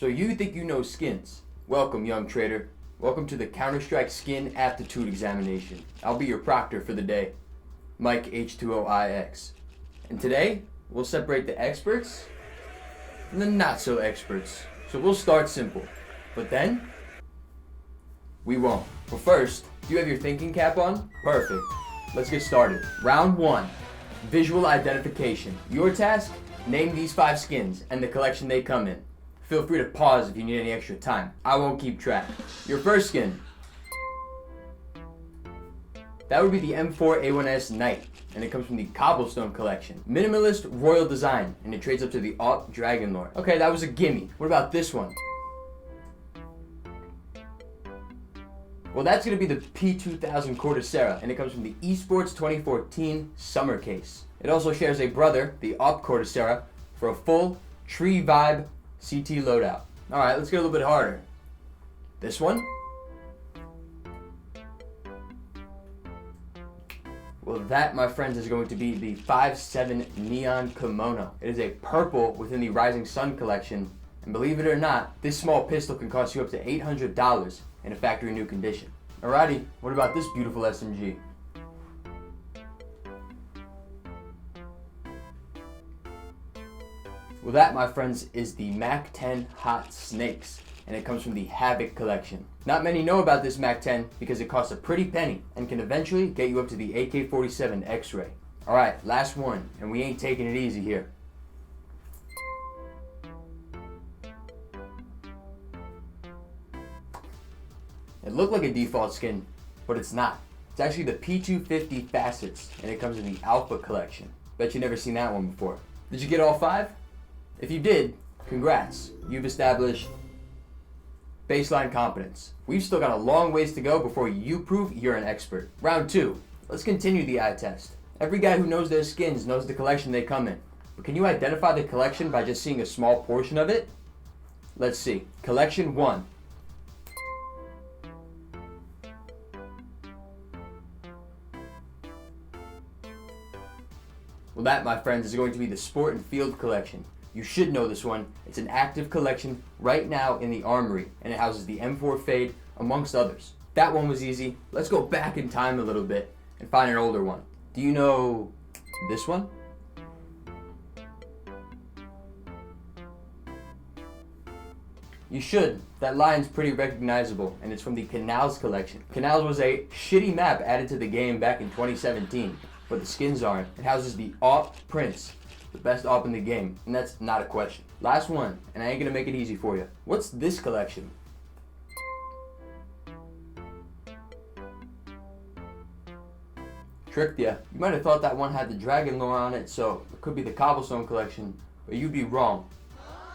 So you think you know skins? Welcome, young trader. Welcome to the Counter-Strike Skin Aptitude Examination. I'll be your proctor for the day, Mike H2OIX. And today, we'll separate the experts from the not-so-experts. So we'll start simple, but then, we won't. But first, do you have your thinking cap on? Perfect. Let's get started. Round 1, visual identification. Your task, name these 5 skins and the collection they come in. Feel free to pause if you need any extra time. I won't keep track. Your first skin. That would be the M4A1S Knight, and it comes from the Cobblestone collection. Minimalist royal design, and it trades up to the AWP Dragon Lore. Okay, that was a gimme. What about this one? Well, that's going to be the P2000 Cortacera, and it comes from the Esports 2014 Summer Case. It also shares a brother, the AWP Cortacera, for a full tree vibe CT loadout. Alright, let's get a little bit harder. This one? Well, that, my friends, is going to be the 5.7 Neon Kimono. It is a purple within the Rising Sun collection, and believe it or not, this small pistol can cost you up to $800 in a factory new condition. Alrighty, what about this beautiful SMG? Well, that, my friends, is the MAC-10 Hot Snakes, and it comes from the Havoc collection. Not many know about this MAC-10 because it costs a pretty penny and can eventually get you up to the AK-47 X-Ray. Alright, last one, and we ain't taking it easy here. It looked like a default skin, but it's not. It's actually the P250 Facets, and it comes in the Alpha collection. Bet you never seen that one before. Did you get all 5? If you did, congrats. You've established baseline competence. We've still got a long ways to go before you prove you're an expert. Round 2. Let's continue the eye test. Every guy who knows their skins knows the collection they come in. But can you identify the collection by just seeing a small portion of it? Let's see. Collection 1. Well, that, my friends, is going to be the Sport and Field collection. You should know this one. It's an active collection right now in the armory, and it houses the M4 Fade, amongst others. That one was easy. Let's go back in time a little bit and find an older one. Do you know this one? You should. That line's pretty recognizable, and it's from the Canals collection. Canals was a shitty map added to the game back in 2017, but the skins aren't. It houses the AWP Prince, the best AWP in the game, and that's not a question. Last one, and I ain't gonna make it easy for you. What's this collection? Tricked ya. You might have thought that one had the Dragon Lore on it, so it could be the Cobblestone collection, but you'd be wrong.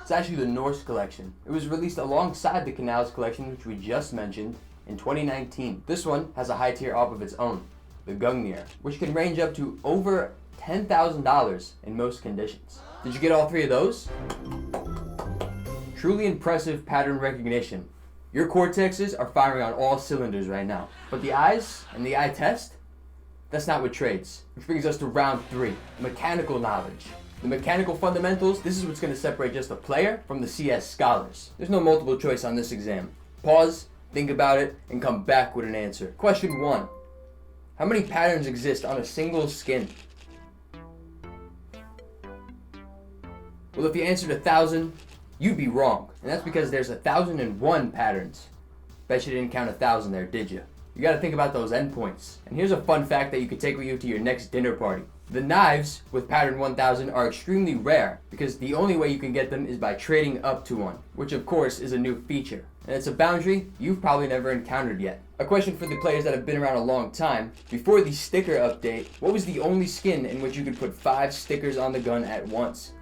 It's actually the Norse collection. It was released alongside the Canals collection, which we just mentioned, in 2019. This one has a high tier AWP of its own, the Gungnir, which can range up to over $10,000 in most conditions. Did you get all 3 of those? Truly impressive pattern recognition. Your cortexes are firing on all cylinders right now. But the eyes and the eye test? That's not what trades. Which brings us to round 3, mechanical knowledge. The mechanical fundamentals, this is what's going to separate just a player from the CS scholars. There's no multiple choice on this exam. Pause, think about it, and come back with an answer. Question 1. How many patterns exist on a single skin? Well, if you answered 1,000, you'd be wrong. And that's because there's 1,001 patterns. Bet you didn't count 1,000 there, did you? You gotta think about those endpoints. And here's a fun fact that you could take with you to your next dinner party. The knives with pattern 1000 are extremely rare because the only way you can get them is by trading up to one, which of course is a new feature. And it's a boundary you've probably never encountered yet. A question for the players that have been around a long time. Before the sticker update, what was the only skin in which you could put 5 stickers on the gun at once?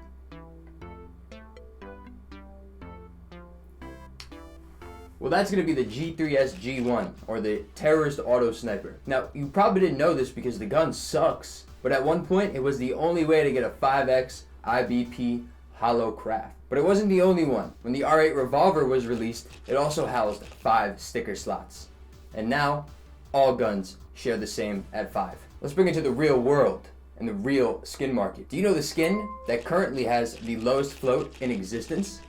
Well, that's going to be the G3S G1, or the Terrorist Auto Sniper. Now, you probably didn't know this because the gun sucks, but at one point it was the only way to get a 5X IBP hollow craft. But it wasn't the only one. When the R8 revolver was released, it also housed 5 sticker slots. And now, all guns share the same at 5. Let's bring it to the real world and the real skin market. Do you know the skin that currently has the lowest float in existence?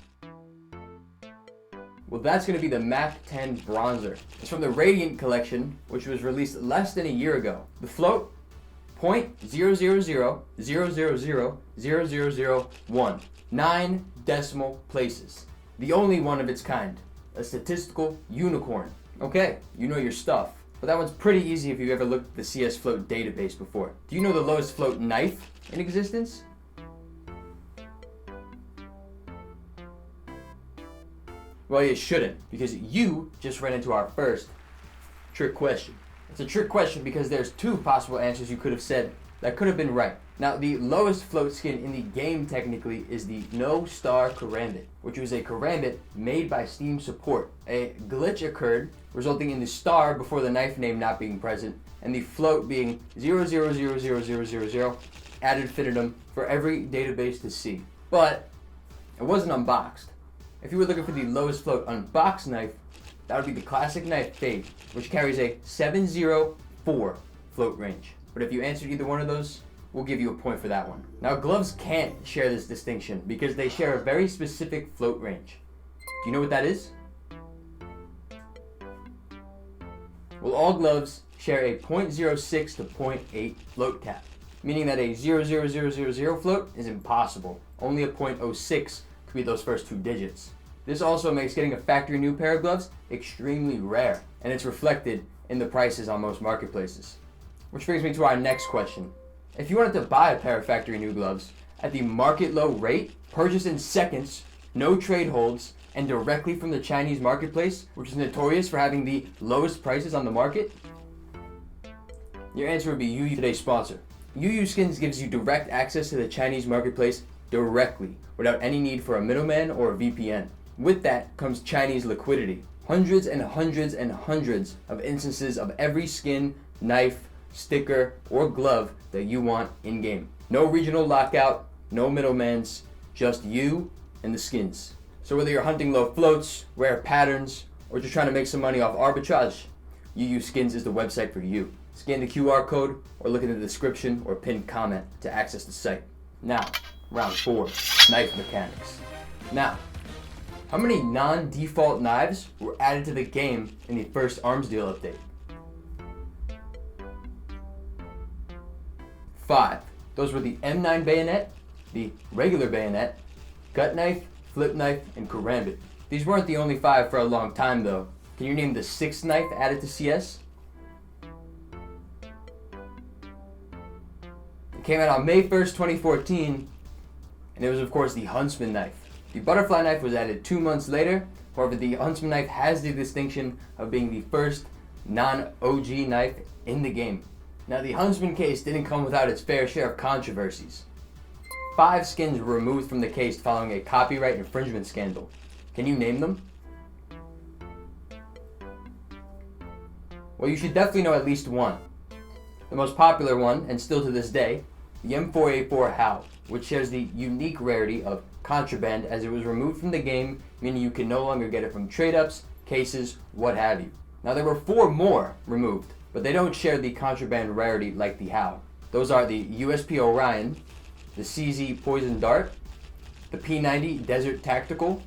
Well, that's going to be the Mac 10 Bronzer. It's from the Radiant collection, which was released less than a year ago. The float, 0.00000000001. 9 decimal places. The only one of its kind. A statistical unicorn. Okay, you know your stuff. But that one's pretty easy if you ever looked at the CS float database before. Do you know the lowest float knife in existence? Well, you shouldn't, because you just ran into our first trick question. It's a trick question because there's 2 possible answers you could have said that could have been right. Now, the lowest float skin in the game technically is the No Star Karambit, which was a Karambit made by Steam support. A glitch occurred, resulting in the star before the knife name not being present, and the float being 0000000 ad infinitum for every database to see. But it wasn't unboxed. If you were looking for the lowest float unboxed knife, that would be the classic knife Fade, which carries a 704 float range. But if you answered either one of those, we'll give you a point for that one. Now, gloves can't share this distinction because they share a very specific float range. Do you know what that is? Well, all gloves share a 0.06 to 0.8 float cap, meaning that a 00000 float is impossible. Only a 0.06 could be those first 2 digits. This also makes getting a factory new pair of gloves extremely rare, and it's reflected in the prices on most marketplaces. Which brings me to our next question. If you wanted to buy a pair of factory new gloves at the market low rate, purchased in seconds, no trade holds, and directly from the Chinese marketplace, which is notorious for having the lowest prices on the market, your answer would be UU, today's sponsor. UUSkins gives you direct access to the Chinese marketplace directly, without any need for a middleman or a VPN. With that comes Chinese liquidity. Hundreds and hundreds and hundreds of instances of every skin, knife, sticker, or glove that you want in-game. No regional lockout, no middlemans, just you and the skins. So whether you're hunting low floats, rare patterns, or just trying to make some money off arbitrage, UUSkins is the website for you. Scan the QR code or look in the description or pinned comment to access the site. Now, round 4, knife mechanics. Now, how many non-default knives were added to the game in the first Arms Deal update? 5. Those were the M9 bayonet, the regular bayonet, gut knife, flip knife, and karambit. These weren't the only 5 for a long time though. Can you name the 6th knife added to CS? It came out on May 1st, 2014, and it was of course the Huntsman knife. The butterfly knife was added 2 months later. However, the Huntsman knife has the distinction of being the first non-OG knife in the game. Now, the Huntsman case didn't come without its fair share of controversies. 5 skins were removed from the case following a copyright infringement scandal. Can you name them? Well, you should definitely know at least one. The most popular one, and still to this day, the M4A4 HAL, which shares the unique rarity of contraband as it was removed from the game, meaning you can no longer get it from trade-ups, cases, what have you. Now, there were 4 more removed, but they don't share the contraband rarity like the HAL. Those are the USP Orion, the CZ Poison Dart, the P90 Desert Tactical,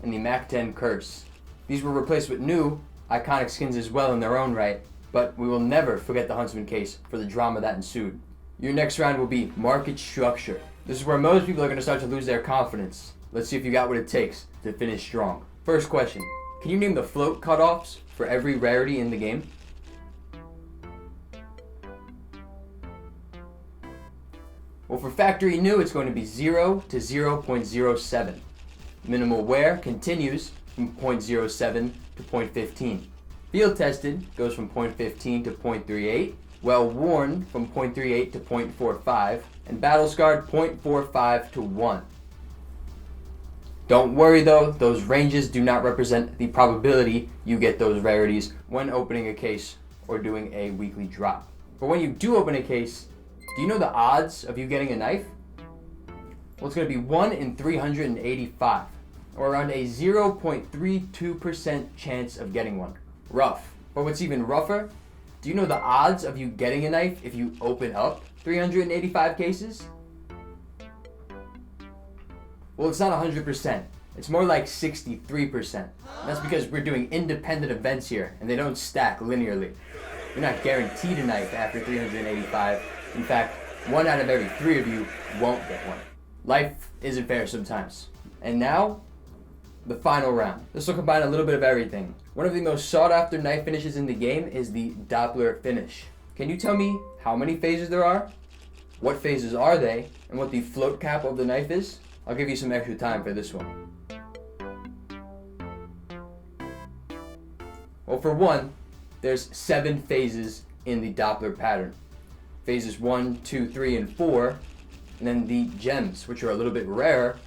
and the Mac 10 Curse. These were replaced with new, iconic skins as well in their own right, but we will never forget the Huntsman case for the drama that ensued. Your next round will be market structure. This is where most people are going to start to lose their confidence. Let's see if you got what it takes to finish strong. First question, can you name the float cutoffs for every rarity in the game? Well, for factory new, it's going to be 0 to 0.07. Minimal wear continues from 0.07 to 0.15. Field tested goes from 0.15 to 0.38. Well worn from 0.38 to 0.45. And battle scarred 0.45 to 1. Don't worry though, those ranges do not represent the probability you get those rarities when opening a case or doing a weekly drop. But when you do open a case, do you know the odds of you getting a knife? Well, it's going to be 1 in 385, or around a 0.32% chance of getting one. Rough. But what's even rougher, do you know the odds of you getting a knife if you open up 385 cases? Well, it's not 100%, It's more like 63%. And that's because we're doing independent events here, and they don't stack linearly. You're not guaranteed a knife after 385. In fact, 1 out of every 3 of you won't get one. Life isn't fair sometimes. And now, the final round. This will combine a little bit of everything. One of the most sought after knife finishes in the game is the Doppler finish. Can you tell me how many phases there are? What phases are they? And what the float cap of the knife is? I'll give you some extra time for this one. Well, for one, there's 7 phases in the Doppler pattern. Phases 1, 2, 3, and 4. And then the gems, which are a little bit rarer,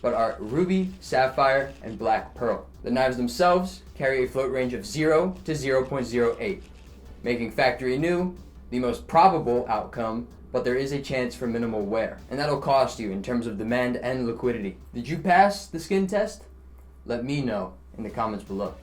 but are ruby, sapphire, and black pearl. The knives themselves carry a float range of 0 to 0.08, making factory new the most probable outcome, but there is a chance for minimal wear, and that'll cost you in terms of demand and liquidity. Did you pass the skin test? Let me know in the comments below.